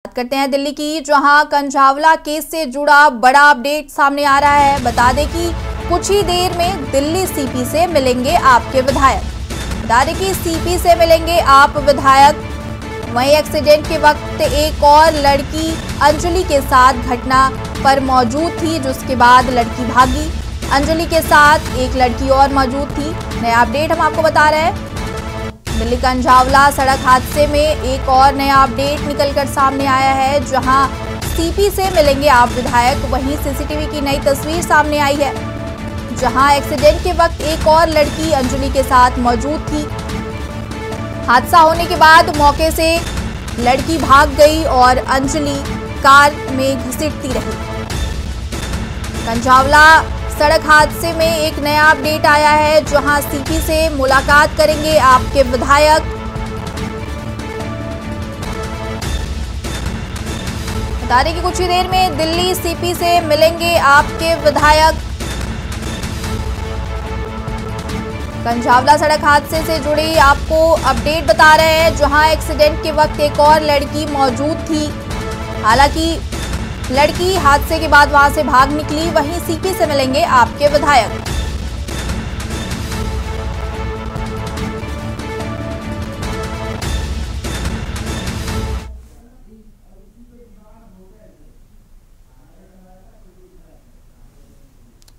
बात करते हैं दिल्ली की, जहां कंझावला केस से जुड़ा बड़ा अपडेट सामने आ रहा है। बता दें कि कुछ ही देर में दिल्ली सीपी से मिलेंगे आपके विधायक। बता दें कि सीपी से मिलेंगे आप विधायक। वहीं एक्सीडेंट के वक्त एक और लड़की अंजलि के साथ घटना पर मौजूद थी, जिसके बाद लड़की भागी। अंजलि के साथ एक लड़की और मौजूद थी। नया अपडेट हम आपको बता रहे हैं। दिल्ली कंझावला सड़क हादसे में एक और नया अपडेट निकलकर सामने आया है, जहां सीपी से मिलेंगे आप विधायक। वहीं सीसीटीवी की नई तस्वीर सामने आई है, जहां एक्सीडेंट के वक्त एक और लड़की अंजलि के साथ मौजूद थी। हादसा होने के बाद मौके से लड़की भाग गई और अंजलि कार में घसीटती रही। कंझावला सड़क हादसे में एक नया अपडेट आया है, जहां सीपी से मुलाकात करेंगे आपके विधायक। बता दें कि कुछ ही देर में दिल्ली सीपी से मिलेंगे आपके विधायक। कंझावला सड़क हादसे से जुड़ी आपको अपडेट बता रहे हैं, जहां एक्सीडेंट के वक्त एक और लड़की मौजूद थी। हालांकि लड़की हादसे के बाद वहां से भाग निकली। वहीं सीपी से मिलेंगे आपके विधायक।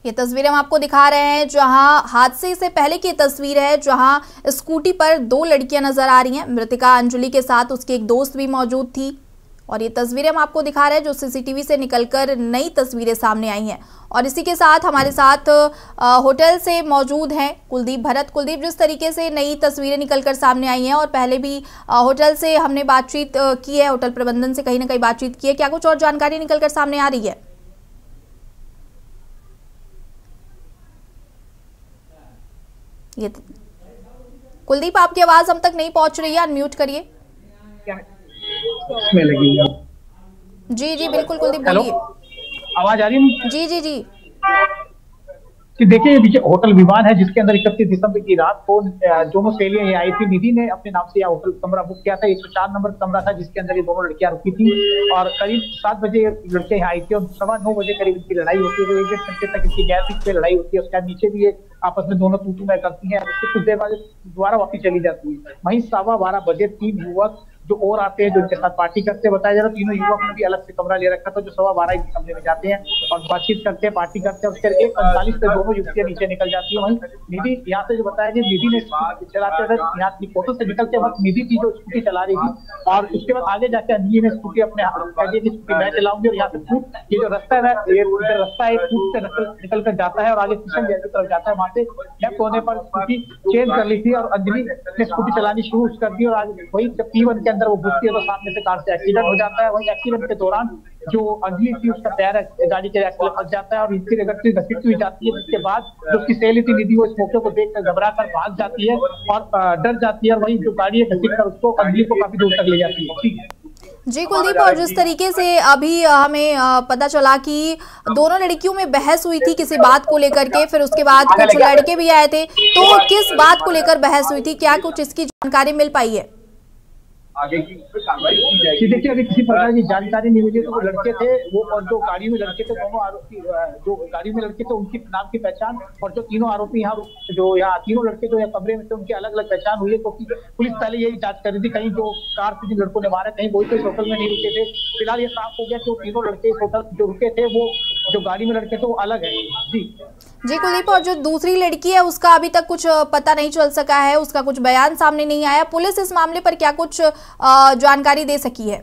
ये तस्वीर हम आपको दिखा रहे हैं, जहां हादसे से पहले की तस्वीर है, जहां स्कूटी पर दो लड़कियां नजर आ रही हैं। मृतिका अंजलि के साथ उसकी एक दोस्त भी मौजूद थी। और ये तस्वीरें हम आपको दिखा रहे हैं जो सीसीटीवी से निकलकर नई तस्वीरें सामने आई हैं। और इसी के साथ हमारे साथ होटल से मौजूद हैं कुलदीप भरत। कुलदीप, जिस तरीके से नई तस्वीरें निकलकर सामने आई हैं और पहले भी होटल से हमने बातचीत की है, होटल प्रबंधन से कहीं ना कहीं बातचीत की है, क्या कुछ और जानकारी निकलकर सामने आ रही है? ये कुलदीप, आपकी आवाज हम तक नहीं पहुंच रही है, अनम्यूट करिए। में लगी है। जी जी बिल्कुल कुलदीप, बोलिए। आवाज आ रही है? जी जी जी कि देखिए, ये होटल विमान है जिसके अंदर 31 दिसंबर की रात को दोनों सहेलियां ये आई थी। निधि ने अपने नाम से यह होटल कमरा बुक किया था। 104 नंबर कमरा था जिसके अंदर ये दोनों लड़कियां रुकी थी। और करीब 7 बजे लड़कियां यहाँ आई थी और 9:15 बजे करीब इनकी लड़ाई होती है। 1 घंटे तक इनकी गैस पे लड़ाई होती है। उसके बाद नीचे भी ये आपस में दोनों तू मैं करती है। उसके कुछ देर बाद दोबारा वापस चली जाती है। वहीं 12:15 बजे 3 युवक जो और आते हैं, जो इनके साथ पार्टी करते हैं, बताया जा रहा है तीनों युवक ने भी अलग से कमरा ले रखा था, जो 12:15 इनके कमरे में जाते हैं और बातचीत करते हैं, पार्टी करते हैं। उसके 1:45 पे दोनों युवतियां नीचे निकल जाती है। वहीं निधि यहाँ से जो बताया कि निधि ने चलाते थे, यहाँ होटल से निकलते वक्त निधि की जो स्कूटी चला रही थी और उसके बाद आगे जाकर अंजलि ने स्कूटी अपने स्कूटी मैं चलाऊंगी और यहाँ से फूट ये जो रास्ता है ये रास्ता है फूट से निकल कर जाता है और आगे किशन जैसे तरफ जाता है। वहां से लेफ्ट होने पर स्कूटी चेंज कर ली थी और अंजलि ने स्कूटी चलानी शुरू कर दी और आगे वही जब P1 के अंदर वो घुसती है तो सामने से कार से एक्सीडेंट हो जाता है। वही एक्सीडेंट के दौरान जो अंजलि थी उसका पैर गाड़ी के एक्सीडेंट फंस जाता है और इसकी घसीटती हुई जाती है। जिसके बाद जो उसकी सहेली थी निधि, वो इस मौके को देखकर घबरा कर भाग जाती है और डर जाती है और वही जो गाड़ी है घसीट कर उसको अंजलि को काफी दूर तक ले जाती है। ठीक है जी कुलदीप, और जिस तरीके से अभी हमें पता चला कि दोनों लड़कियों में बहस हुई थी किसी बात को लेकर के, फिर उसके बाद कुछ लड़के भी आए थे, तो किस बात को लेकर बहस हुई थी, क्या कुछ इसकी जानकारी मिल पाई है? आगे की कार्रवाई की जाएगी। देखिए, अभी किसी प्रकार की जानकारी नहीं मिली। तो वो लड़के थे वो और जो गाड़ी में लड़के थे, दोनों आरोपी जो गाड़ी में लड़के थे उनकी नाम की पहचान और जो तीनों आरोपी यहाँ जो यहाँ तीनों लड़के जो यहाँ कमरे में थे उनकी अलग अलग पहचान हुई है। क्योंकि पुलिस पहले यही जांच कर रही थी, कहीं जो कार से जिन लड़कों ने मारा कहीं वही तो इस होटल में नहीं रुके थे। फिलहाल ये साफ हो गया कि वो तीनों लड़के इस होटल जो रुके थे, वो जो गाड़ी में लड़के थे वो अलग है। जी कुलदीप, और जो दूसरी लड़की है उसका अभी तक कुछ पता नहीं चल सका है, उसका कुछ बयान सामने नहीं आया। पुलिस इस मामले पर क्या कुछ जानकारी दे सकी है?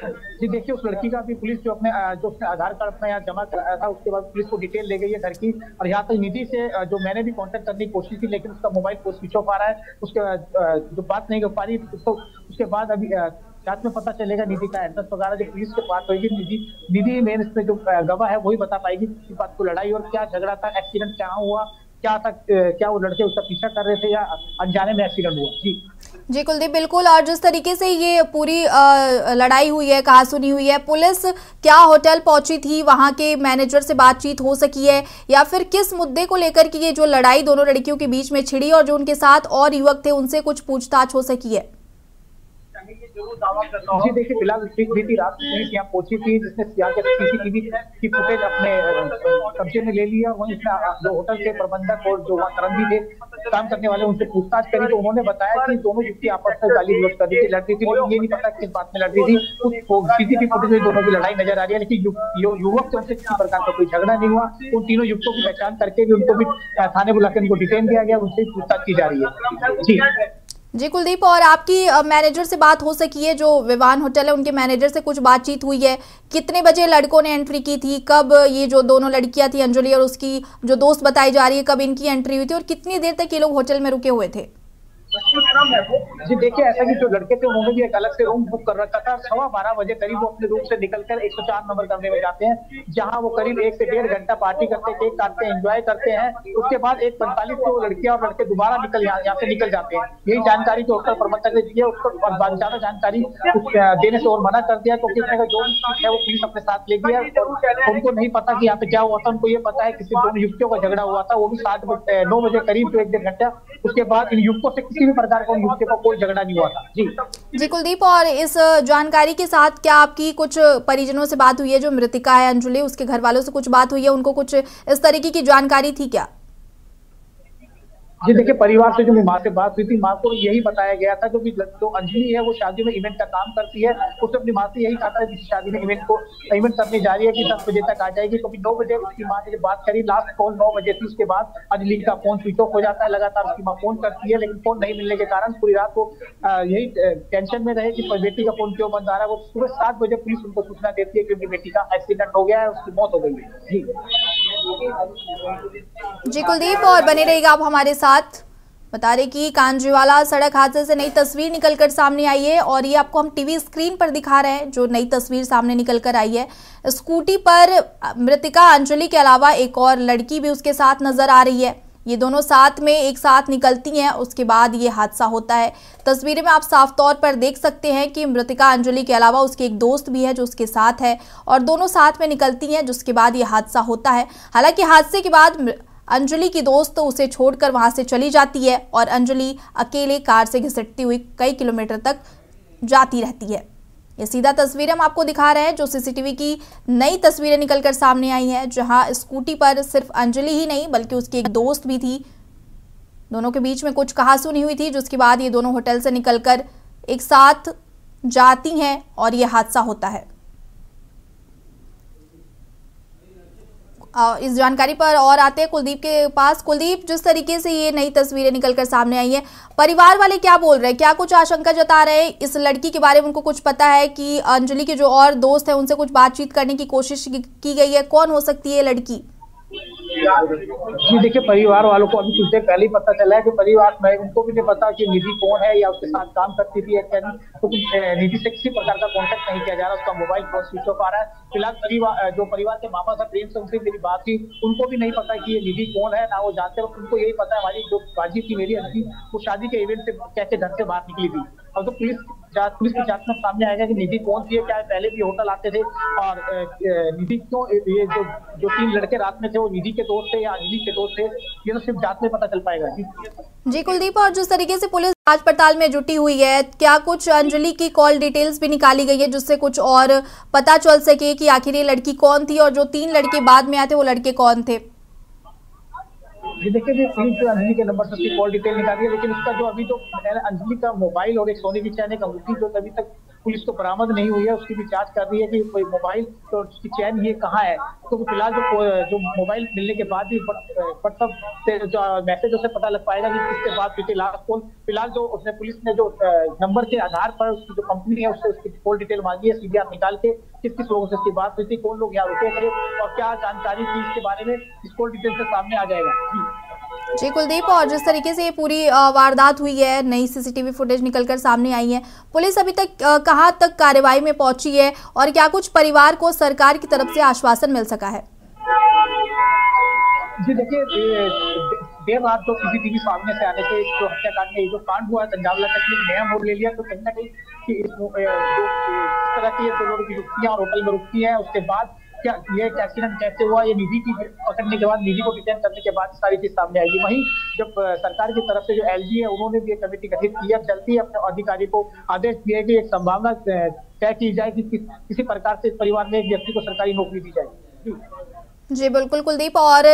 जी देखिए, उस लड़की का भी पुलिस जो उसने आधार कार्ड अपना यहाँ जमा कराया था, उसके बाद पुलिस को डिटेल ले गई है घर की। और यहाँ तक निधि से जो मैंने भी कांटेक्ट करने की कोशिश की, लेकिन उसका मोबाइल को स्विच ऑफ आ रहा है, उसके जो बात नहीं कर पा रही। तो उसके बाद अभी जांच में पता चलेगा निधि का एड्रेस वगैरह जो पुलिस के पास होगी। निधि मेन इसमें जो गवाह है वही बता पाएगी किस बात को लड़ाई और क्या झगड़ा था, एक्सीडेंट क्या हुआ, क्या वो लड़के उसका पीछा कर रहे थे या अनजाने में एक्सीडेंट हुआ। जी कुलदीप, बिल्कुल। और जिस तरीके से ये पूरी लड़ाई हुई है, कहासुनी हुई है, पुलिस क्या होटल पहुंची थी, वहां के मैनेजर से बातचीत हो सकी है, या फिर किस मुद्दे को लेकर कि ये जो लड़ाई दोनों लड़कियों के बीच में छिड़ी और जो उनके साथ और युवक थे उनसे कुछ पूछताछ हो सकी है? जी देखिए, फिलहाल बीती रात पुलिस यहाँ पहुंची थी, जिसने यहाँ के सीसीटीवी की फुटेज अपने कब्जे में ले लिया। वहीं जो होटल के प्रबंधक और जो वहाँ कर्मचारी थे, काम करने वाले, उनसे पूछताछ करी तो उन्होंने बताया कि दोनों युवती आपस में गाली गलौज कर रही थी, लड़ रही थी, लेकिन ये नहीं पता किस बात में लड़ रही थी। कुछ सीसीटीवी फुटेज में दोनों की लड़ाई नजर आ रही है, लेकिन युवक से उनसे किसी प्रकार का कोई झगड़ा नहीं हुआ। उन तीनों युवकों की पहचान करके भी उनको भी थाने बुलाकर उनको डिटेन किया गया, उनसे पूछताछ की जा रही है। जी जी कुलदीप, और आपकी मैनेजर से बात हो सकी है? जो विवान होटल है उनके मैनेजर से कुछ बातचीत हुई है? कितने बजे लड़कों ने एंट्री की थी? कब ये जो दोनों लड़कियां थी, अंजलि और उसकी जो दोस्त बताई जा रही है, कब इनकी एंट्री हुई थी और कितनी देर तक ये लोग होटल में रुके हुए थे? जी देखिए, ऐसा कि जो लड़के थे उन्होंने भी एक अलग से रूम बुक कर रखा था। 12:15 बजे करीब वो अपने रूम से निकलकर 104 नंबर कमरे में जाते हैं, जहां वो करीब 1 से 1.5 घंटा पार्टी करते हैं, केक काटते हैं, एंजॉय करते हैं। उसके बाद 1:45 को लड़कियां और लड़के दोबारा यहाँ से निकल जाते हैं। यही जानकारी जो होटल प्रबंधक ने दी है, उसको ज्यादा जानकारी देने से और मना कर दिया, क्योंकि जो है वो पुलिस अपने साथ ले गया। उनको नहीं पता कि यहाँ पे क्या हुआ था। उनको ये पता है किसी दोनों युवतियों का झगड़ा हुआ था, वो भी 9 बजे करीब, तो 1-1.5 घंटा। उसके बाद इन युवकों से किसी भी प्रकार का युवतियों का कोई झगड़ा नहीं हुआ था। जी कुलदीप, और इस जानकारी के साथ क्या आपकी कुछ परिजनों से बात हुई है? जो मृतिका है अंजलि, उसके घर वालों से कुछ बात हुई है? उनको कुछ इस तरीके की जानकारी थी क्या? जी देखिए, परिवार से जो माँ से बात हुई थी, माँ को यही बताया गया था, क्योंकि जो अंजलि है वो शादी में इवेंट का काम करती है। उसने अपनी माँ से यही कहा था कि शादी में इवेंट करने जा रही है कि 10 बजे तक आ जाएगी, क्योंकि 9 बजे उसकी माँ ने जब बात करी, लास्ट कॉल 9 बजे थी। उसके बाद अंजलि का फोन स्विच ऑफ हो जाता है। लगातार उसकी माँ फोन करती है, लेकिन फोन नहीं मिलने के कारण पूरी रात को यही टेंशन में रहे कि बेटी का फोन क्यों बंद आ रहा है। वो सुबह 7 बजे पुलिस उनको सूचना देती है कि उनकी बेटी का एक्सीडेंट हो गया है, उसकी मौत हो गई है। जी कुलदीप, और बने रहिएगा आप हमारे साथ। बता रहे कि कांजीवाला सड़क हादसे से नई तस्वीर निकलकर सामने आई है, और ये आपको हम टीवी स्क्रीन पर दिखा रहे हैं जो नई तस्वीर सामने निकलकर आई है। स्कूटी पर मृतिका अंजलि के अलावा एक और लड़की भी उसके साथ नजर आ रही है। ये दोनों साथ में एक साथ निकलती हैं, उसके बाद ये हादसा होता है। तस्वीर में आप साफ तौर पर देख सकते हैं कि मृतिका अंजलि के अलावा उसके एक दोस्त भी है जो उसके साथ है, और दोनों साथ में निकलती हैं, जिसके बाद ये हादसा होता है। हालांकि हादसे के बाद अंजलि की दोस्त उसे छोड़कर वहां से चली जाती है, और अंजलि अकेले कार से घिसटती हुई कई किलोमीटर तक जाती रहती है। ये सीधा तस्वीर हम आपको दिखा रहे हैं जो सीसीटीवी की नई तस्वीरें निकलकर सामने आई हैं, जहां स्कूटी पर सिर्फ अंजलि ही नहीं बल्कि उसकी एक दोस्त भी थी। दोनों के बीच में कुछ कहासुनी हुई थी, जिसके बाद ये दोनों होटल से निकलकर एक साथ जाती हैं और ये हादसा होता है। इस जानकारी पर और आते हैं कुलदीप के पास। कुलदीप, जिस तरीके से ये नई तस्वीरें निकलकर सामने आई हैं, परिवार वाले क्या बोल रहे हैं? क्या कुछ आशंका जता रहे हैं इस लड़की के बारे में? उनको कुछ पता है कि अंजलि के जो और दोस्त हैं उनसे कुछ बातचीत करने की कोशिश की गई है? कौन हो सकती है लड़की? जी देखिए, परिवार वालों को अभी कुछ देर पहले ही पता चला है कि परिवार में उनको भी नहीं पता कि निधि कौन है या उसके साथ काम करती थी या क्या नहीं। तो निधि से किसी प्रकार का कांटेक्ट नहीं किया जा रहा, उसका मोबाइल फोन स्विच ऑफ आ रहा है। फिलहाल जो परिवार के मामा साहब प्रेम से उनसे मेरी बात थी, उनको भी नहीं पता कि ये निधि कौन है, ना वो जानते हैं। उनको यही पता है हमारी जो बाजी थी मेरी अंजलि, वो शादी के इवेंट से कैसे घर से बाहर निकली थी। अब तो पुलिस की जांच में सामने आएगा कि निधि कौन थी, क्या पहले भी होटल आते थे, और निधि क्यों, ये जो 3 लड़के रात में थे वो निधि के दोस्त थे या अंजलि के दोस्त थे, ये तो सिर्फ जांच में पता चल पाएगा। जी कुलदीप, और जिस तरीके से पुलिस जांच पड़ताल में जुटी हुई है, क्या कुछ अंजलि की कॉल डिटेल्स भी निकाली गई है जिससे कुछ और पता चल सके कि आखिर ये लड़की कौन थी और जो 3 लड़के बाद में आए थे वो लड़के कौन थे? ये देखिए, अंजलि के नंबर से उसकी कॉल डिटेल निकाली है, लेकिन उसका जो अभी जो अंजलि का मोबाइल और एक सोने की चैन, एक अंगूठी जो अभी तक पुलिस को बरामद नहीं हुई है, उसकी भी जांच कर रही है कि कोई मोबाइल और उसकी चैन ये कहाँ है। तो फिलहाल जो मोबाइल मिलने के बाद ही व्हाट्सएप से जो मैसेज उसे पता लग पाएगा कि किसके बाद किसी लास्ट कॉल। फिलहाल जो उसने पुलिस ने जो नंबर के आधार पर उसकी जो कंपनी है उससे उसकी कॉल डिटेल मांगी है, सीधे निकाल के किस किस लोगों से इसकी बात हुई थी, कौन लोग यहाँ रुके थे और क्या जानकारी थी इसके बारे में, इस कॉल डिटेल से सामने आ जाएगा। जी कुलदीप, और जिस तरीके से ये पूरी वारदात हुई है, नई सीसीटीवी फुटेज निकलकर सामने आई है, पुलिस अभी तक कहां तक कार्रवाई में पहुंची है और क्या कुछ परिवार को सरकार की तरफ से आश्वासन मिल सका है? जी देखिए, देर रात जो सीसीटीवी सामने से आने से जो हत्याकांड में जो कांड हुआ है कंजावला तक में नया मोड़ ले लिया, तो कहीं ना कहीं कि इस तरह की दोनों की युक्तियां और होटल में रुकती है, उसके बाद क्या ये एक्सीडेंट कैसे हुआ, ये निधि की पकड़ने के बाद, निधि को डिटेन करने के बाद सारी चीज सामने आएगी। वहीं जब सरकार की तरफ से जो एलजी है उन्होंने भी एक कमेटी गठित की है, जल्दी अपने अधिकारी को आदेश दिए कि एक संभावना तय की जाए कि किसी प्रकार से इस परिवार में एक व्यक्ति को सरकारी नौकरी दी जाए। जी बिल्कुल कुलदीप, और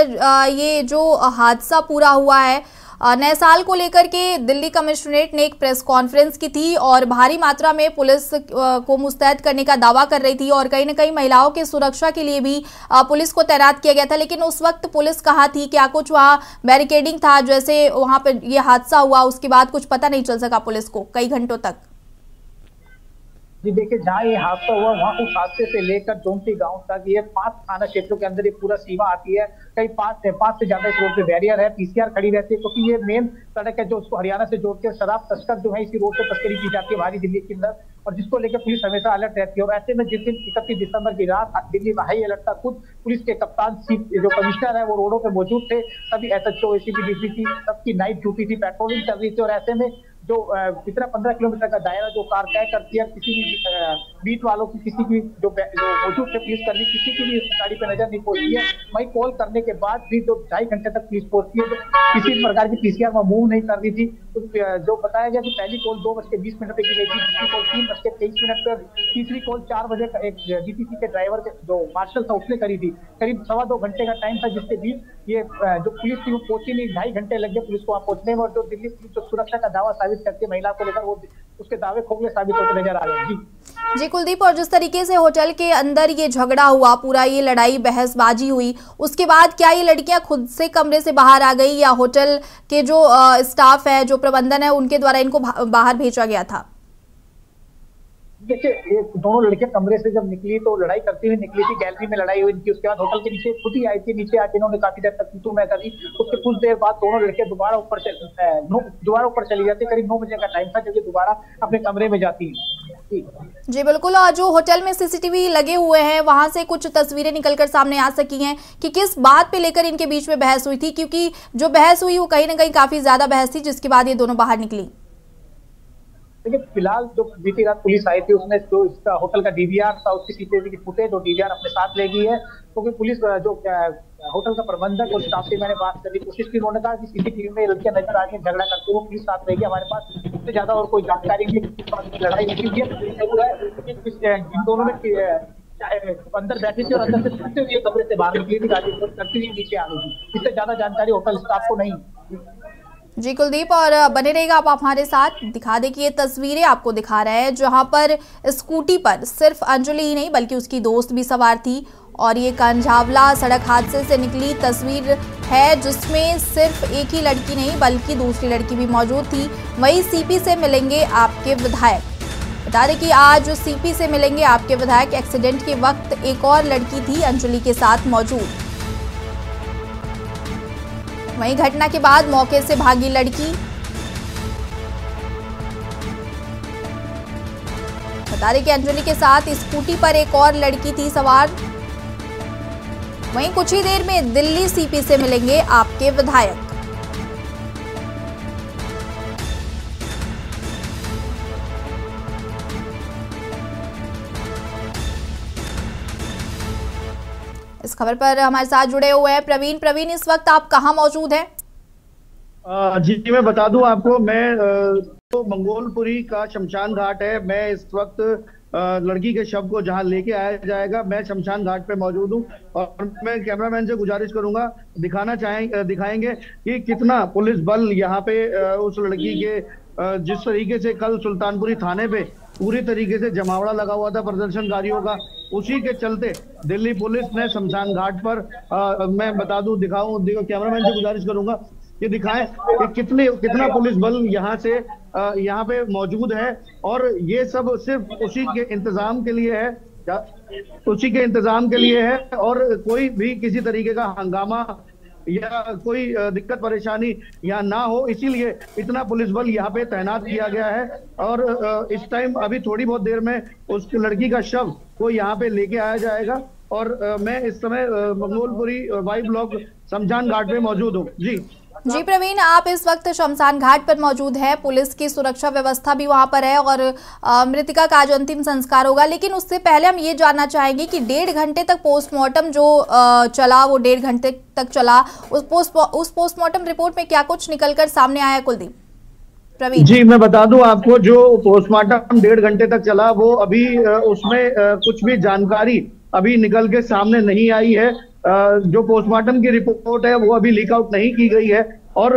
ये जो हादसा पूरा हुआ है नए साल को लेकर के दिल्ली कमिश्नरेट ने एक प्रेस कॉन्फ्रेंस की थी और भारी मात्रा में पुलिस को मुस्तैद करने का दावा कर रही थी और कहीं न कहीं महिलाओं की सुरक्षा के लिए भी पुलिस को तैनात किया गया था। लेकिन उस वक्त पुलिस कहाँ थी, क्या कुछ वहाँ बैरिकेडिंग था, जैसे वहाँ पर ये हादसा हुआ उसके बाद कुछ पता नहीं चल सका पुलिस को कई घंटों तक? जी देखिए, जहाँ ये हादसा हुआ वहाँ उस हादसे से लेकर जोमती गांव तक ये 5 थाना क्षेत्रों के अंदर ये पूरा सीमा आती है। कई 5 से ज्यादा इस रोड पे बैरियर है, पीसीआर खड़ी रहती है, क्योंकि ये मेन सड़क है जो उसको हरियाणा से जोड़ती है। शराब तस्कर जो है इसी रोड पे तस्करी की जाती है भारी दिल्ली के अंदर, और जिसको लेकर पुलिस हमेशा अलर्ट रहती है। और ऐसे में जिस दिन 31 दिसंबर की रात दिल्ली में हाई अलर्ट था, खुद पुलिस के कप्तान जो कमिश्नर है वो रोडों पे मौजूद थे, सभी एसएचओ एसीपी डीसीपी सबकी नाइट ड्यूटी थी, पेट्रोलिंग चल रही थी। और ऐसे में जो इतना 15 किलोमीटर का दायरा जो कार तय करती है, किसी भी बीट वालों की, किसी की जो मौजूद थे पुलिसकर्मी, किसी की भी इस गाड़ी पे नजर नहीं पहुंचती है। वही कॉल करने के बाद भी जो 2.5 घंटे तक पुलिस पहुंचती है, तो किसी प्रकार की पीसीआर में मूव नहीं कर रही थी। तो जो बताया गया कि पहली कॉल 2:20 पे की गई थी, दूसरी कॉल 3:23 पर, तीसरी कॉल 4 बजे एक डीटीसी के ड्राइवर जो मार्शल था उसने करी थी। करीब 2.25 घंटे का टाइम था, जिसके बीच ये जो पुलिस थी वो पहुंची नहीं। 2.5 घंटे लग गए पुलिस को वहां पहुंचने में। और जो दिल्ली पुलिस जो सुरक्षा का दावा साबित करती है महिला को लेकर, वो उसके दावे खोखले साबित होते नजर आ रहे हैं। जी कुलदीप, और जिस तरीके से होटल के अंदर ये झगड़ा हुआ, पूरा ये लड़ाई बहसबाजी हुई, उसके बाद क्या ये लड़कियां खुद से कमरे से बाहर आ गई या होटल के जो स्टाफ है, जो प्रबंधन है, उनके द्वारा इनको बाहर भेजा गया था? देखिए, ये दोनों लड़कियां कमरे से जब निकली तो लड़ाई करती हुई निकली थी, गैलरी में लड़ाई हुई इनकी। उसके बाद होटल के नीचे खुद ही आई थी, नीचे आके इन्होंने काफी देर तक तू मैं करी। उसके कुछ देर बाद दोनों लड़कियां दोबारा ऊपर चली जाती। करीब 9 बजे का टाइम था, जब ये दोबारा अपने कमरे में जाती है। जी बिल्कुल, और जो होटल में सीसीटीवी लगे हुए हैं वहां से कुछ तस्वीरें निकलकर सामने आ सकी हैं कि किस बात पे लेकर इनके बीच में बहस हुई थी, क्योंकि जो बहस हुई वो कहीं ना कहीं काफी ज्यादा बहस थी, जिसके बाद ये दोनों बाहर निकली। देखिए, फिलहाल जो बीती रात पुलिस आई थी उसने जो इसका होटल का डीवीआर था, उसकी सीसीटीवी की फुटेज और डीवीआर अपने साथ ले गई है, क्योंकि पुलिस जो होटल का प्रबंधक और स्टाफ से मैंने बात करने की कोशिश की। उन्होंने कहा कि सीसीटीवी में लड़कियां नजर आ रही है झगड़ा करते हुए, पुलिस साथ रहेगी, हमारे पास इससे ज्यादा और कोई जानकारी नहीं। लड़ाई इन दोनों में अंदर बैठी थी और अंदर से छूटते हुए कमरे से बाहर निकली थी, गाड़ी करती हुई नीचे आ गई थी। इससे ज्यादा जानकारी होटल स्टाफ को नहीं। जी कुलदीप, और बने रहेगा आप हमारे साथ। दिखा दें कि ये तस्वीरें आपको दिखा रहे हैं जहां पर स्कूटी पर सिर्फ अंजलि ही नहीं बल्कि उसकी दोस्त भी सवार थी, और ये कंझावला सड़क हादसे से निकली तस्वीर है जिसमें सिर्फ एक ही लड़की नहीं बल्कि दूसरी लड़की भी मौजूद थी। वही सीपी से मिलेंगे आपके विधायक। बता दें कि आज सीपी से मिलेंगे आपके विधायक। एक्सीडेंट के वक्त एक और लड़की थी अंजलि के साथ मौजूद। वहीं घटना के बाद मौके से भागी लड़की। बता दें कि अंजलि के साथ स्कूटी पर एक और लड़की थी सवार। वहीं कुछ ही देर में दिल्ली सीपी से मिलेंगे आपके विधायक। इस खबर पर हमारे साथ जुड़े हुए हैं प्रवीण, इस वक्त आप कहां मौजूद हैं? जी मैं बता दूं आपको, मैं तो मंगोलपुरी का शमशान घाट है। मैं इस वक्त लड़की के शव को जहां लेके आया जाएगा, मैं शमशान घाट पे मौजूद हूं। और मैं कैमरामैन से गुजारिश करूंगा दिखाएंगे कि कितना पुलिस बल यहाँ पे उस लड़की के जिस तरीके से कल सुल्तानपुरी थाने पे पूरी तरीके से जमावड़ा लगा हुआ था प्रदर्शनकारियों का, उसी के चलते दिल्ली पुलिस ने शमशान घाट पर मैं बता दूं कैमरामैन से गुजारिश करूंगा कि दिखाएं कि कितना पुलिस बल यहाँ पे मौजूद है। और ये सब सिर्फ उसी के इंतजाम के लिए है, और कोई भी किसी तरीके का हंगामा या कोई दिक्कत परेशानी यहाँ ना हो, इसीलिए इतना पुलिस बल यहाँ पे तैनात किया गया है। और इस टाइम अभी थोड़ी बहुत देर में उस लड़की का शव को यहाँ पे लेके आया जाएगा। और मैं इस समय मंगोलपुरी वाई ब्लॉक शमशान घाट पे मौजूद हूँ। जी जी प्रवीण, आप इस वक्त शमशान घाट पर मौजूद हैं। पुलिस की सुरक्षा व्यवस्था भी वहां पर है और मृतिका का आज अंतिम संस्कार होगा, लेकिन उससे पहले हम ये जानना चाहेंगे कि 1.5 घंटे तक पोस्टमार्टम जो चला, वो 1.5 घंटे तक चला, उस पोस्टमार्टम रिपोर्ट में क्या कुछ निकलकर सामने आया? कुलदीप। प्रवीण जी, मैं बता दूं आपको, जो पोस्टमार्टम 1.5 घंटे तक चला वो अभी उसमें कुछ भी जानकारी अभी निकल के सामने नहीं आई है। जो पोस्टमार्टम की रिपोर्ट है वो अभी लीक आउट नहीं की गई है और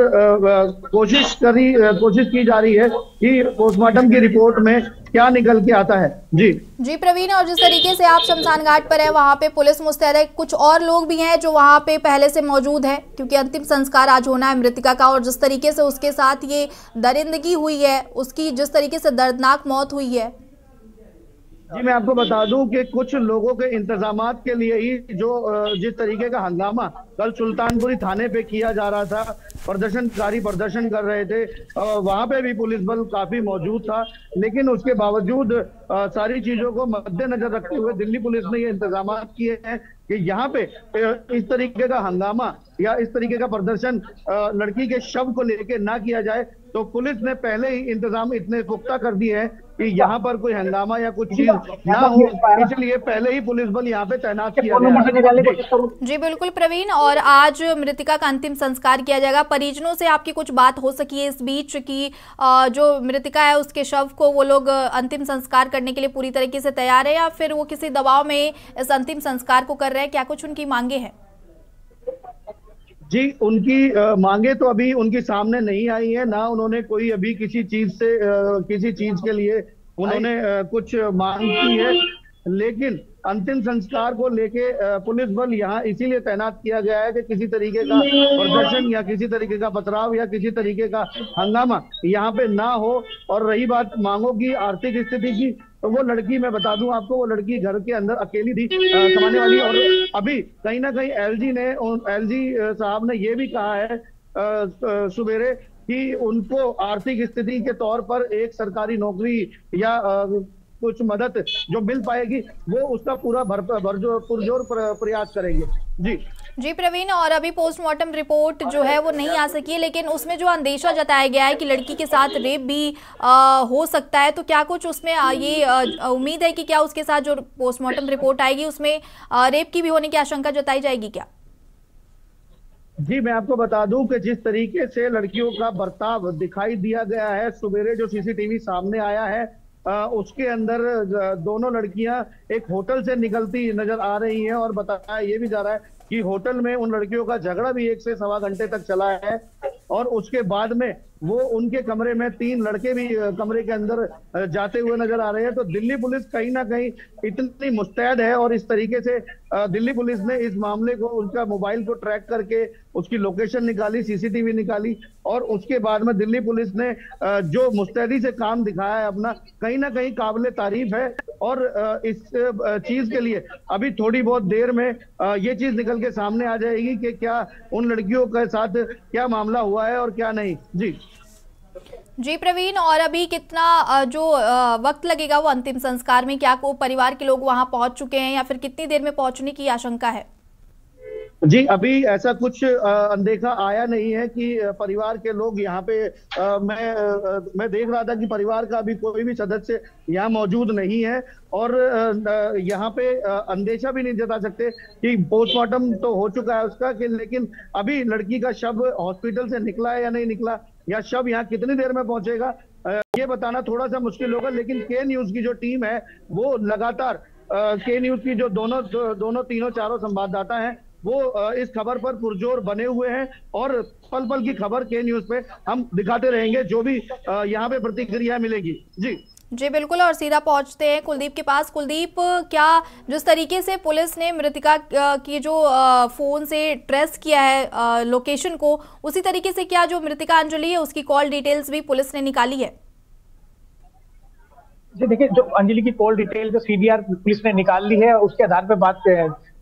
कोशिश की जा रही है कि पोस्टमार्टम की रिपोर्ट में क्या निकल के आता है। जी प्रवीण, और जिस तरीके से आप शमशान घाट पर है वहां पे पुलिस मुस्तैद है, कुछ और लोग भी हैं जो वहां पे पहले से मौजूद है, क्योंकि अंतिम संस्कार आज होना है मृतिका का, और जिस तरीके से उसके साथ ये दरिंदगी हुई है, उसकी जिस तरीके से दर्दनाक मौत हुई है। जी, मैं आपको बता दूं कि कुछ लोगों के इंतजामात के लिए ही जिस तरीके का हंगामा कल सुल्तानपुरी थाने पे किया जा रहा था, प्रदर्शनकारी प्रदर्शन कर रहे थे, वहां पे भी पुलिस बल काफी मौजूद था, लेकिन उसके बावजूद सारी चीजों को मद्देनजर रखते हुए दिल्ली पुलिस ने ये इंतजामात किए हैं कि यहाँ पे इस तरीके का हंगामा या इस तरीके का प्रदर्शन लड़की के शव को लेके ना किया जाए। तो पुलिस ने पहले ही इंतजाम इतने पुख्ता कर दिए हैं कि यहाँ पर कोई हंगामा या कुछ चीज ना हो, इसलिए पहले ही पुलिस बल यहाँ पे तैनात किया गया है। जी बिल्कुल प्रवीण, और आज मृतिका का अंतिम संस्कार किया जाएगा। परिजनों से आपकी कुछ बात हो सकी है इस बीच की जो मृतिका है उसके शव को वो लोग अंतिम संस्कार करने के लिए पूरी तरीके से तैयार है, या फिर वो किसी दबाव में इस अंतिम संस्कार को कर रहे हैं? क्या कुछ उनकी मांगे हैं? जी, उनकी मांगे तो अभी उनके सामने नहीं आई है, ना उन्होंने कोई अभी किसी चीज के लिए उन्होंने कुछ मांग की है, लेकिन अंतिम संस्कार को लेके पुलिस बल यहाँ इसीलिए तैनात किया गया है कि किसी तरीके का प्रदर्शन या किसी तरीके का पथराव या किसी तरीके का हंगामा यहाँ पे ना हो। और रही बात मांगों की, आर्थिक स्थिति की, तो वो लड़की, मैं बता दूं आपको, वो लड़की घर के अंदर अकेली थी कमाने वाली, और अभी कहीं ना कहीं एलजी साहब ने ये भी कहा है सुबेरे कि उनको आर्थिक स्थिति के तौर पर एक सरकारी नौकरी या कुछ मदद जो मिल पाएगी वो उसका पूरा पुरजोर प्रयास करेंगे। जी प्रवीण, और अभी पोस्टमार्टम रिपोर्ट जो है वो नहीं आ सकी है, लेकिन उसमें जो अंदेशा जताया गया है कि लड़की के साथ रेप भी हो सकता है, तो क्या कुछ उसमें ये उम्मीद है कि क्या उसके साथ जो पोस्टमार्टम रिपोर्ट आएगी उसमें रेप की भी होने की आशंका जताई जाएगी क्या? जी, मैं आपको बता दूं कि जिस तरीके से लड़कियों का बर्ताव दिखाई दिया गया है, सुबेरे जो सीसीटीवी सामने आया है उसके अंदर दोनों लड़कियां एक होटल से निकलती नजर आ रही हैं, और बताया ये भी जा रहा है कि होटल में उन लड़कियों का झगड़ा भी 1 से सवा घंटे तक चला है, और उसके बाद में वो उनके कमरे में 3 लड़के भी कमरे के अंदर जाते हुए नजर आ रहे हैं। तो दिल्ली पुलिस कहीं ना कहीं इतनी मुस्तैद है, और इस तरीके से दिल्ली पुलिस ने इस मामले को, उनका मोबाइल को ट्रैक करके उसकी लोकेशन निकाली, सीसीटीवी निकाली, और उसके बाद में दिल्ली पुलिस ने जो मुस्तैदी से काम दिखाया है अपना, कहीं ना कहीं काबिले तारीफ है। और इस चीज के लिए अभी थोड़ी बहुत देर में ये चीज निकल के सामने आ जाएगी कि क्या उन लड़कियों के साथ क्या मामला हुआ है और क्या नहीं। जी प्रवीण, और अभी कितना जो वक्त लगेगा वो अंतिम संस्कार में? क्या को परिवार के लोग वहां पहुंच चुके हैं या फिर कितनी देर में पहुंचने की आशंका है? जी, अभी ऐसा कुछ अनदेखा आया नहीं है कि परिवार के लोग यहाँ पे मैं देख रहा था कि परिवार का अभी कोई भी सदस्य यहाँ मौजूद नहीं है, और यहाँ पे अंदेशा भी नहीं जता सकते कि पोस्टमार्टम तो हो चुका है उसका, कि लेकिन अभी लड़की का शव हॉस्पिटल से निकला है या नहीं निकला, या शव यहाँ कितनी देर में पहुंचेगा, ये बताना थोड़ा सा मुश्किल होगा। लेकिन के न्यूज की जो टीम है वो लगातार के न्यूज की जो तीनों चारों संवाददाता हैं वो इस खबर पर पुरजोर बने हुए हैं, और पल पल की खबर के न्यूज पे हम दिखाते रहेंगे जो भी यहाँ पे प्रतिक्रिया मिलेगी। जी बिल्कुल, और सीधा पहुंचते हैं कुलदीप के पास। कुलदीप, क्या जिस तरीके से पुलिस ने मृतिका की जो फोन से ट्रेस किया है लोकेशन को, उसी तरीके से क्या जो मृतिका अंजलि है उसकी कॉल डिटेल्स भी पुलिस ने निकाली है? जी देखिए, जो अंजलि की कॉल डिटेल जो सीडीआर पुलिस ने निकाल ली है, उसके आधार पर बात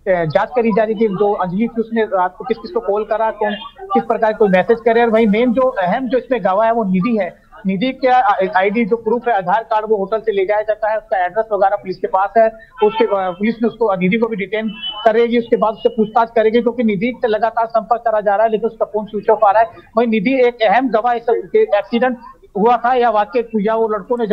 जांच करी जा रही है कि जो अंजलि थी उसने रात को किस किस को कॉल करा, कौन किस प्रकार कोई मैसेज करे, और वही मेन जो अहम जो इसमें गवाह है वो निधि है, निधि का आईडी जो प्रूफ है आधार कार्ड वो होटल से ले जाया जाता है, उसका एड्रेस वगैरह पुलिस के पास है, उसके पुलिस ने उसको निधि को भी डिटेन करेगी, उसके बाद उससे पूछताछ करेगी क्योंकि निधि से लगातार संपर्क करा जा रहा है लेकिन उसका फोन स्विच ऑफ आ रहा है। वही निधि एक अहम गवाह एक्सीडेंट हुआ था या वाकई या वो लड़कों ने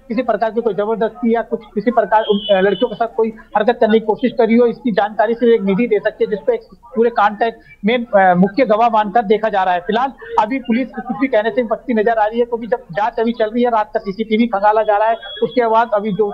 किसी प्रकार की कोई जबरदस्ती या कुछ किसी प्रकार लड़कियों के साथ कोई हरकत करने की कोशिश करी हो, इसकी जानकारी सिर्फ एक निधि दे सकती है जिसपे पूरे कांड का में मुख्य गवाह मानकर देखा जा रहा है। फिलहाल अभी पुलिस कुछ भी कहने से बचती नजर आ रही है क्योंकि जब जांच अभी चल रही है, रात का सीसीटीवी खंगाला जा रहा है, उसके बाद अभी जो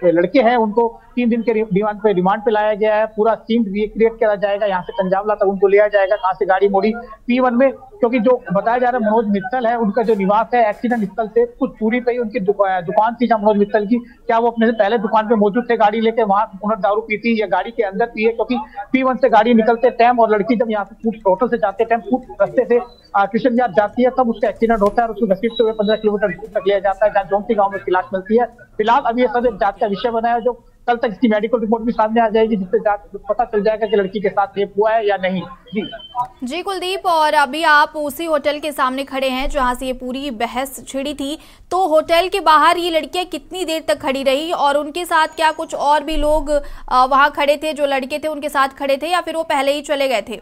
लड़के हैं उनको 3 दिन के रिमांड पे लाया गया है। पूरा सीन रिक्रिएट करा जाएगा, यहाँ से कंजावला तक उनको लिया जाएगा, कहाँ से गाड़ी मोड़ी P1 में, क्योंकि जो बताया जा रहा है मनोज मित्तल है उनका जो निवास है एक्सीडेंट स्थल से कुछ दूरी पे ही उनकी दुकान थी जहाँ मनोज मित्तल की, क्या वो अपने से पहले दुकान पे मौजूद थे गाड़ी लेके, वहां उन्होंने दारू पी थी या गाड़ी के अंदर पी है, क्योंकि P1 से गाड़ी निकलते टाइम और लड़की जब यहाँ से होटल से जाते टाइम रास्ते से कृष्ण याद जाती है तब उसका एक्सीडेंट होता है और उसको घसीटते हुए 15 किलोमीटर दूर तक लिया जाता है जहाँ जोंसी गाँव में लाश मिलती है। फिलहाल अभी ये सब एक जांच का विषय बना है, जो कल तक इसकी मेडिकल रिपोर्ट भी सामने आ जाएगी जिससे पता चल जाएगा कि लड़की के साथ रेप हुआ है या नहीं। जी कुलदीप, और अभी आप उसी होटल के सामने खड़े हैं जहां से ये पूरी बहस छिड़ी थी, तो होटल के बाहर ये लड़कियां कितनी देर तक खड़ी रही और उनके साथ क्या कुछ और भी लोग वहां खड़े थे, जो लड़के थे उनके साथ खड़े थे या फिर वो पहले ही चले गए थे?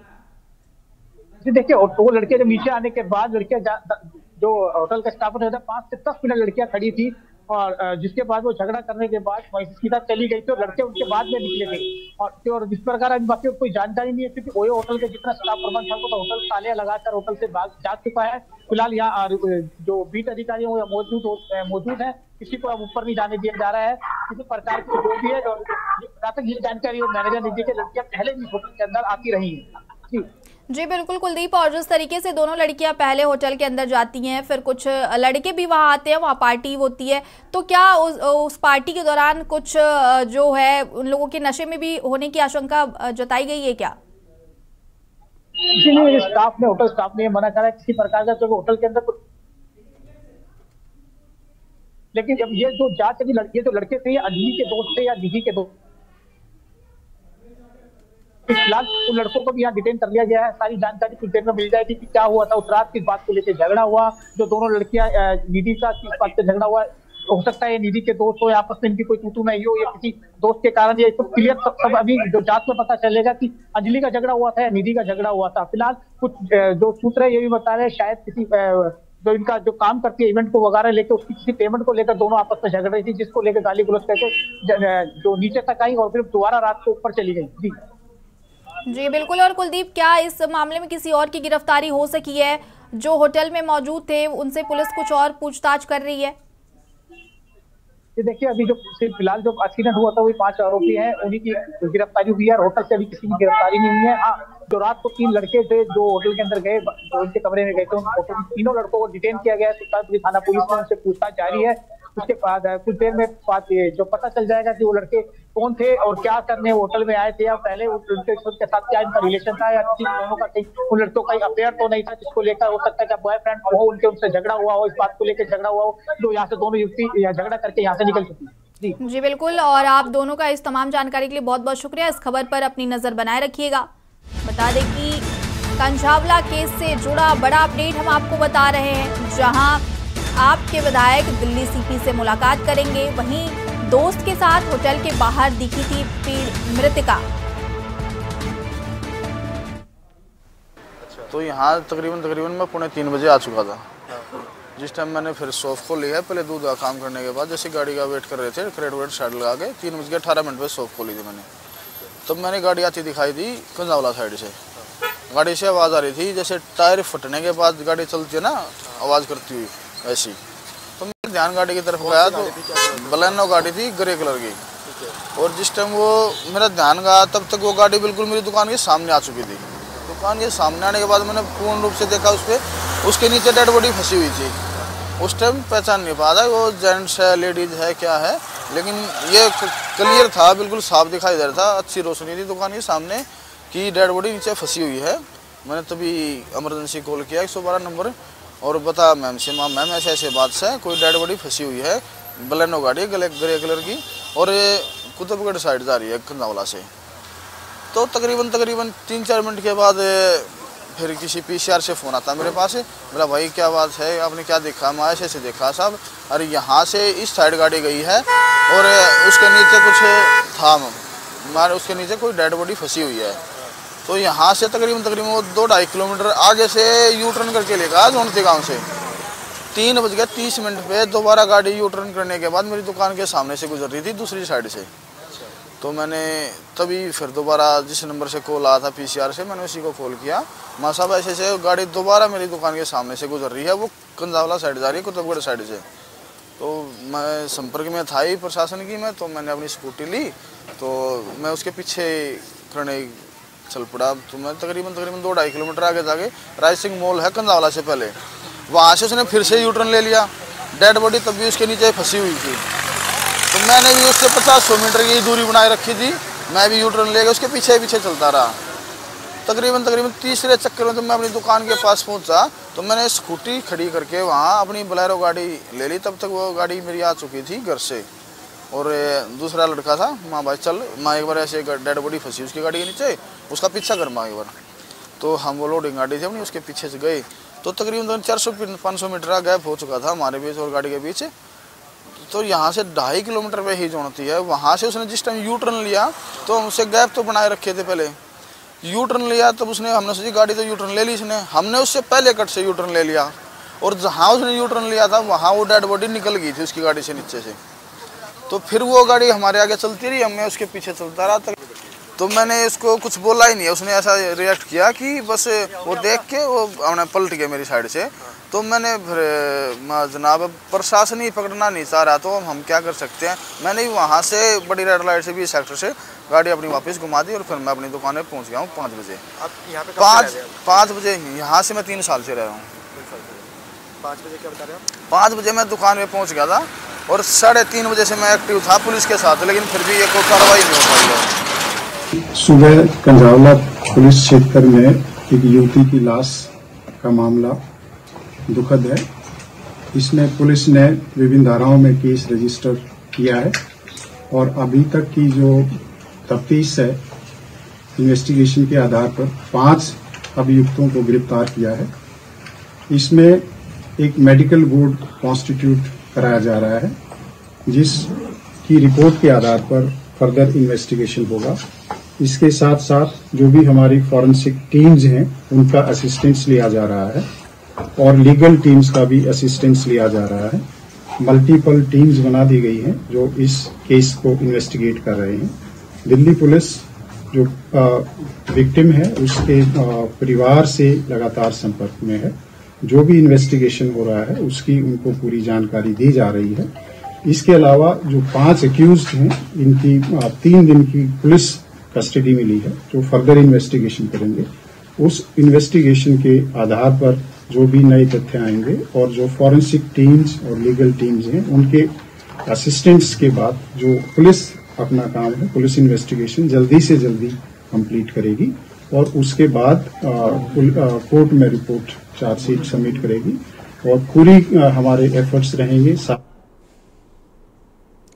जी देखिए, वो लड़के जब नीचे आने के बाद लड़कियां जो होटल का स्टाफ था 5 से 10 मिनट लड़कियां खड़ी थी और जिसके बाद वो झगड़ा करने के बाद वहीं से सीधा चली गई थी और लड़के उनके बाद में निकले थे और जिस प्रकार अभी बाकी कोई जानकारी नहीं है क्योंकि ओयो होटल के जितना स्टाफ प्रबंध था वो तो होटल ताले लगाकर होटल से भाग जा चुका है। फिलहाल यहाँ जो बीट अधिकारी वो मौजूद है, किसी को अब ऊपर नहीं जाने दिया जा रहा है किसी प्रकार की जो भी है। और जहाँ तक ये जानकारी हो मैनेजर निधि के लड़कियां पहले भी होटल के अंदर आती रही है। जी बिल्कुल कुलदीप, और जिस तरीके से दोनों लड़कियां पहले होटल के अंदर जाती हैं फिर कुछ लड़के भी वहां आते हैं, वहां पार्टी होती है, तो क्या उस पार्टी के दौरान कुछ जो है उन लोगों के नशे में भी होने की आशंका जताई गई है क्या? इसीलिए होटल स्टाफ ने मना करा किसी प्रकार का, क्योंकि होटल के अंदर कुछ, लेकिन जब ये जो जांच अभी जो लड़के थे अंजलि के दोस्त थे या निधि के दोस्त, फिलहाल उन लड़कों को भी यहाँ डिटेन कर लिया गया है। सारी जानकारी कुछ देर में मिल जाएगी कि क्या हुआ था उस रात, किस बात को लेकर झगड़ा हुआ, जो दोनों लड़कियां निधि का किस बात से झगड़ा हुआ, हो सकता है निधि के दोस्त हो या आपस में इनकी कोई तू नहीं हो या किसी दोस्त के कारण, ये सब क्लियर सब अभी जो जांच में पता चलेगा कि अंजलि का झगड़ा हुआ था या निधि का झगड़ा हुआ था। फिलहाल कुछ जो सूत्र है ये भी बता रहे हैं शायद किसी जो इनका जो काम करती है इवेंट को वगैरह लेकर उसकी किसी पेमेंट को लेकर दोनों आपस में झगड़ रही थी, जिसको लेकर गाली गलौज करके जो नीचे तक आई और फिर दोबारा रात को ऊपर चली गई। जी बिल्कुल, और कुलदीप क्या इस मामले में किसी और की गिरफ्तारी हो सकी है? जो होटल में मौजूद थे उनसे पुलिस कुछ और पूछताछ कर रही है? ये देखिए, अभी जो फिलहाल जो एक्सीडेंट हुआ था वही 5 आरोपी हैं, उन्हीं की गिरफ्तारी हुई है। होटल से अभी किसी की गिरफ्तारी नहीं हुई है। हाँ, जो रात को 3 लड़के थे जो होटल के अंदर गए, जो उनके कमरे में गए थे, उन तीनों लड़कों को डिटेन किया गया है। थाना पुलिस में उनसे पूछताछ जारी है। उसके बाद कुछ देर में जो पता चल जाएगा कि वो लड़के कौन थे और क्या करने होटल में आए थे या पहले उनके साथ क्या इनका रिलेशन था या दोनों का कहीं उन लड़कों का अफेयर तो नहीं था जिसको लेकर हो सकता है कि बॉयफ्रेंड हो उनसे झगड़ा हुआ हो, इस बात को लेकर झगड़ा हुआ हो, जो यहाँ से दोनों युवती झगड़ा करके यहाँ से निकल चुकी। जी बिल्कुल, और आप दोनों का इस तमाम जानकारी के लिए बहुत बहुत शुक्रिया। इस खबर पर अपनी नजर बनाए रखिएगा। बता दें कि कंझावला केस से जुड़ा बड़ा अपडेट हम आपको बता रहे हैं, जहां आपके विधायक दिल्ली सीपी से मुलाकात करेंगे, वहीं दोस्त के साथ होटल के बाहर दिखी थी मृतिका। तो यहाँ तकरीबन मैं 2:45 बजे आ चुका था। जिस टाइम मैंने फिर शॉप को लिया, पहले दूध का काम करने के बाद जैसे गाड़ी का वेट कर रहे थे, क्रेट वेट साइड लगा के 3:18 पे शॉप खोली थी मैंने। तब मैंने गाड़ी आती दिखाई दी कंझावला साइड से। गाड़ी से आवाज़ आ रही थी जैसे टायर फटने के बाद गाड़ी चलती है ना, आवाज़ करती हुई ऐसी। तो मैं ध्यान गाड़ी की तरफ गया तो बलेनो गाड़ी थी ग्रे कलर की, और जिस टाइम वो मेरा ध्यान गया तब तक वो गाड़ी बिल्कुल मेरी दुकान के सामने आ चुकी थी। दुकान के सामने आने के बाद मैंने पूर्ण रूप से देखा उस पर उसके नीचे डेड बॉडी फंसी हुई थी। उस टाइम पहचान नहीं पा रहा वो जेंट्स है लेडीज़ है क्या है, लेकिन ये क्लियर था, बिल्कुल साफ दिखाई दे रहा था, अच्छी रोशनी थी दुकान के सामने कि डेड बॉडी नीचे फंसी हुई है। मैंने तभी इमरजेंसी कॉल किया 112 नंबर और बता मैम से, मैम ऐसे बात से कोई डेड बॉडी फंसी हुई है, बलेनो गाड़ी ग्रे कलर की और ये कुतुबगढ़ साइड जा रही है कंझावला से। तो तकरीबन 3-4 मिनट के बाद फिर किसी पीसीआर से फ़ोन आता मेरे पास, बोला भाई क्या बात है, आपने क्या देखा? मैं ऐसे देखा साहब, अरे यहाँ से इस साइड गाड़ी गई है और उसके नीचे कुछ था, मारे उसके नीचे कोई डेड बॉडी फंसी हुई है। तो यहाँ से तकरीबन 2-2.5 किलोमीटर आगे से यू टर्न करके लेगा जोनती गाँव से। 3:30 पे दोबारा गाड़ी यू टर्न करने के बाद मेरी दुकान के सामने से गुजर रही थी दूसरी साइड से। तो मैंने तभी फिर दोबारा जिस नंबर से कॉल आया था पीसीआर से, मैंने उसी को कॉल किया। माँ साहब ऐसे गाड़ी दोबारा मेरी दुकान के सामने से गुजर रही है, वो कंजावला साइड जा रही है, कुतुबगढ़ साइड से। तो मैं संपर्क में था ही प्रशासन की मैं, तो मैंने अपनी स्कूटी ली, तो मैं उसके पीछे करने चल पड़ा। तो मैं तकरीबन 2-2.5 किलोमीटर आगे जाके राज सिंह मॉल है कंजावला से पहले, वहाँ से उसने फिर से यू टर्न ले लिया। डेड बॉडी तब भी उसके नीचे फंसी हुई थी। तो मैंने भी उससे 50-100 मीटर की दूरी बनाए रखी थी, मैं भी यू टर्न लेकर उसके पीछे चलता रहा। तकरीबन तीसरे चक्कर में जब मैं अपनी दुकान के पास पहुंचा तो मैंने स्कूटी खड़ी करके वहाँ अपनी बोलेरो गाड़ी ले ली। तब तक वो गाड़ी मेरी आ चुकी थी घर से, और दूसरा लड़का था, माँ भाई चल, माँ एक बार ऐसे डेड बॉडी फंसी उसकी गाड़ी के नीचे, उसका पीछा कर माँ एक बार। तो हम वो लोडिंग गाड़ी थी अपनी, उसके पीछे से गए। तो तकरीबन 400-500 मीटर गैप हो चुका था हमारे बीच और गाड़ी के बीच। तो यहाँ से 2.5 किलोमीटर पे ही जोड़ती है। वहाँ से उसने जिस टाइम यू टर्न लिया तो हमसे गैप तो बनाए रखे थे, पहले यू टर्न लिया तब उसने, हमने सोची गाड़ी तो यू टर्न ले ली इसने, हमने उससे पहले कट से यू टर्न ले लिया, और जहाँ उसने यू टर्न लिया था वहाँ वो डेड बॉडी निकल गई थी उसकी गाड़ी से नीचे से। तो फिर वो गाड़ी हमारे आगे चलती रही, मैं उसके पीछे चलता रहा तक। तो मैंने उसको कुछ बोला ही नहीं, उसने ऐसा रिएक्ट किया कि बस वो देख के वो अपने पलट गया मेरी साइड से। तो मैंने फिर जनाब प्रशासन ही पकड़ना नहीं चाह रहा, तो हम क्या कर सकते हैं। मैंने भी वहाँ से बड़ी रेड लाइट से भी सेक्टर से गाड़ी अपनी वापस घुमा दी और फिर मैं अपनी दुकान में पहुँच गया हूँ 5 बजे। आप यहाँ पे 5 बजे यहाँ से मैं 3 साल से रह रहा हूँ। 5 बजे क्या बता रहे हो? 5 बजे मैं दुकान में पहुँच गया था और 3:30 बजे से मैं एक्टिव था पुलिस के साथ, लेकिन फिर भी कोई कार्रवाई नहीं हो पाई। सुबह कंजावला पुलिस क्षेत्र में एक युवती की लाश का मामला दुखद है। इसमें पुलिस ने विभिन्न धाराओं में केस रजिस्टर किया है और अभी तक की जो तफ्तीश है, इन्वेस्टिगेशन के आधार पर 5 अभियुक्तों को गिरफ्तार किया है। इसमें एक मेडिकल बोर्ड कॉन्स्टिट्यूट कराया जा रहा है, जिसकी रिपोर्ट के आधार पर फर्दर इन्वेस्टिगेशन होगा। इसके साथ साथ जो भी हमारी फॉरेंसिक टीम्स हैं उनका असिस्टेंस लिया जा रहा है और लीगल टीम्स का भी असिस्टेंस लिया जा रहा है। मल्टीपल टीम्स बना दी गई हैं जो इस केस को इन्वेस्टिगेट कर रहे हैं। दिल्ली पुलिस जो विक्टिम है उसके परिवार से लगातार संपर्क में है। जो भी इन्वेस्टिगेशन हो रहा है उसकी उनको पूरी जानकारी दी जा रही है। इसके अलावा जो 5 एक्यूज्ड हैं इनकी 3 दिन की पुलिस कस्टडी मिली है, जो फर्दर इन्वेस्टिगेशन करेंगे। उस इन्वेस्टिगेशन के आधार पर जो भी नए तथ्य आएंगे और जो फॉरेंसिक टीम्स और लीगल टीम्स हैं उनके असिस्टेंस के बाद जो पुलिस अपना काम है, पुलिस इन्वेस्टिगेशन जल्दी से जल्दी कंप्लीट करेगी और उसके बाद कोर्ट में रिपोर्ट चार्जशीट सबमिट करेगी और पूरी हमारे एफर्ट्स रहेंगे।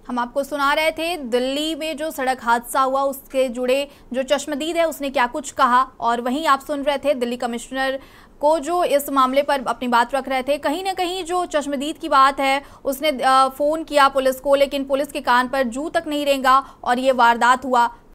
हम आपको सुना रहे थे दिल्ली में जो सड़क हादसा हुआ उसके जुड़े जो चश्मदीद है उसने क्या कुछ कहा, और वहीं आप सुन रहे थे दिल्ली कमिश्नर को जो इस मामले पर अपनी बात रख रहे थे। कहीं ना कहीं जो चश्मदीद की बात है उसने फ़ोन किया पुलिस को, लेकिन पुलिस के कान पर जू तक नहीं रेंगा और ये वारदात हुआ।